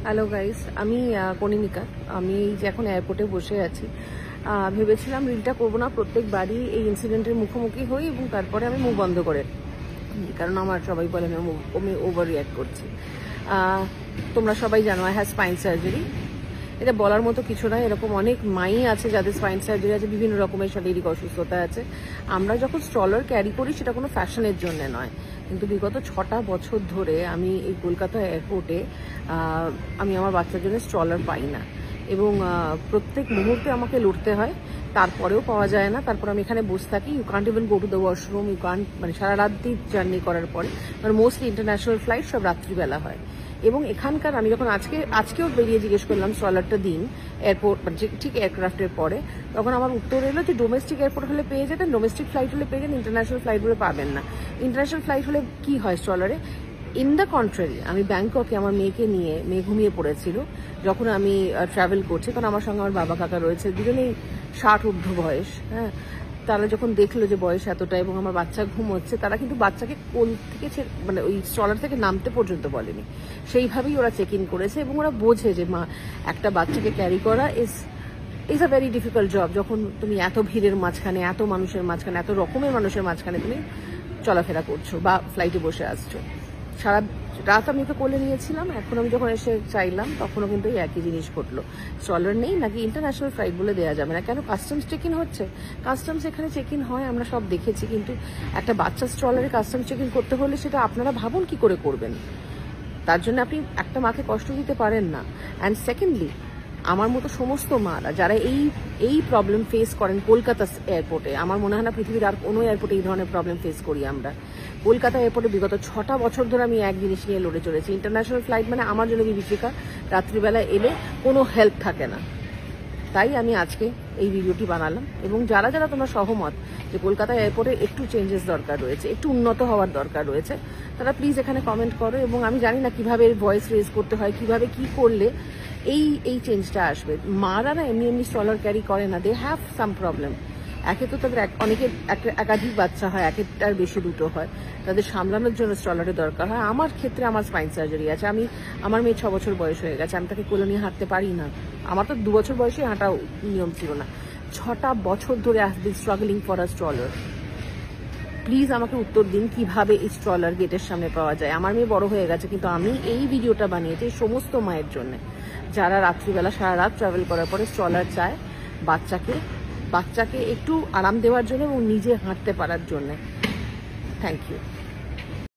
Hello guys, আমি কনিনিকা। আমি এই যে এখন এয়ারপোর্টে বসে আছি, ভেবেছিলাম রিলটা করবো না, প্রত্যেকবারই এই ইনসিডেন্টের মুখোমুখি হই এবং তারপরে আমি মুখ বন্ধ করে দিই, কারণ আমার সবাই বলে আমি ওভার রিঅ্যাক্ট করছি। তোমরা সবাই জানো আই হ্যাভ স্পাইন সার্জারি। এটা বলার মতো কিছু নয়, এরকম অনেক মাই আছে যাদের স্পাইন সার্জারি আছে, বিভিন্ন রকমের শারীরিক অসুস্থতা আছে। আমরা যখন স্ট্রলার ক্যারি করি সেটা কোনো ফ্যাশনের জন্য নয়, কিন্তু বিগত 6টা বছর ধরে আমি এই কলকাতা এয়ারপোর্টে আমি আমার বাচ্চার জন্য স্ট্রলার পাই না, এবং প্রত্যেক মুহূর্তে আমাকে লড়তে হয়, তারপরেও পাওয়া যায় না। তারপর আমি এখানে বসে থাকি, you can't even go to the washroom, you can't, মানে সারা রাত্রি জার্নি করার পরে, মানে মোস্টলি ইন্টারন্যাশনাল ফ্লাইট সব রাত্রিবেলা হয়। এবং এখানকার আমি যখন আজকেও বেরিয়ে জিজ্ঞেস করলাম স্ট্রলারটা দিন এয়ারপোর্ট, মানে ঠিক এয়ারক্রাফটের পরে, তখন আমার উত্তর এলো যে ডোমেস্টিক এয়ারপোর্ট হলে পেয়ে যেতেন, ডোমেস্টিক ফ্লাইট হলে পেয়ে যান, ইন্টারন্যাশনাল ফ্লাইটগুলো পাবেন না। ইন্টারন্যাশনাল ফ্লাইট হলে কি হয় স্ট্রলারে? ইন দ্য কন্ট্রারি, আমি ব্যাংককে আমার মেয়েকে নিয়ে, মেয়ে ঘুমিয়ে পড়েছিল যখন আমি ট্রাভেল করছি, কারণ আমার সঙ্গে আমার বাবা কাকা রয়েছে, দুজনেই 60 ঊর্ধ্ব বয়স। হ্যাঁ, তারা যখন দেখলো যে বয়স এতটা এবং আমার বাচ্চা ঘুমোচ্ছে, তারা কিন্তু বাচ্চাকে কোল থেকে মানে ওই স্ট্রলার থেকে নামতে পর্যন্ত বলেনি, সেইভাবেই ওরা চেক ইন করেছে। এবং ওরা বোঝে যে মা, একটা বাচ্চাকে ক্যারি করা is a very difficult job. যখন তুমি এত ভিড়ের মাঝখানে, এত মানুষের মাঝখানে, এত রকমের মানুষের মাঝখানে তুমি চলাফেরা করছো বা ফ্লাইটে বসে আসছো। সারা রাত আমি ওকে কোলে নিয়েছিলাম, এখন আমি যখন এসে চাইলাম তখনও কিন্তু এই একই জিনিস ঘটলো, স্ট্রলার নেই, নাকি ইন্টারন্যাশনাল ফ্লাইট বলে দেওয়া যাবে না। কেন? কাস্টমস চেক ইন হচ্ছে, কাস্টমস এখানে চেক ইন হয়, আমরা সব দেখেছি, কিন্তু একটা বাচ্চা স্ট্রলারে কাস্টমস চেক ইন করতে হলে সেটা আপনারা ভাবুন কি করে করবেন। তার জন্য আপনি একটা মাকে কষ্ট দিতে পারেন না। অ্যান্ড সেকেন্ডলি, আমার মতো সমস্ত মারা যারা এই প্রবলেম ফেস করেন কলকাতা এয়ারপোর্টে, আমার মনে হয় না পৃথিবীর আর কোনো এয়ারপোর্টে এই ধরনের প্রবলেম ফেস করি আমরা। কলকাতা এয়ারপোর্টে বিগত 6টা বছর ধরে আমি এক জিনিস নিয়ে লড়ে চলেছি, ইন্টারন্যাশনাল ফ্লাইট মানে আমার জন্য বিভীষিকা, রাত্রিবেলা এলে কোনো হেল্প থাকে না। তাই আমি আজকে এই ভিডিওটি বানালাম, এবং যারা যারা তোমরা সহমত যে কলকাতা এয়ারপোর্টে একটু চেঞ্জেস দরকার রয়েছে, একটু উন্নত হওয়ার দরকার রয়েছে, তারা প্লিজ এখানে কমেন্ট করো। এবং আমি জানি না কিভাবে ভয়েস রেজ করতে হয়, কিভাবে কি করলে এই চেঞ্জটা আসবে। মারা না এমনি স্ট্রলার ক্যারি করে না, দে হ্যাভ সাম প্রবলেম। একে তো তাদের অনেকের একাধিক বাচ্চা হয়, একেরটার বেশি দুটো হয়, তাদের সামলানোর জন্য স্ট্রলারের দরকার হয়। আমার ক্ষেত্রে আমার স্পাইন সার্জারি আছে, আমার মেয়ে 6 বছর বয়স হয়ে গেছে, আমি তাকে কোলে নিয়ে হাঁটতে পারি না। আমার তো 2 বছর বয়সে হাঁটা নিয়ম ছিল না। 6টা বছর ধরে I have been struggling for a stroller. Please আমাকে উত্তর দিন কিভাবে এই স্ট্রলার গেটের সামনে পাওয়া যায়। আমার মেয়ে বড় হয়ে গেছে, কিন্তু আমি এই ভিডিওটা বানিয়েছি এই সমস্ত মায়ের জন্য যারা রাত্রিবেলা সারা রাত ট্রাভেল করার পরে স্ট্রলার চায় বাচ্চাকে একটু আরাম দেওয়ার জন্য এবং নিজে হাঁটতে পারার জন্য। Thank you.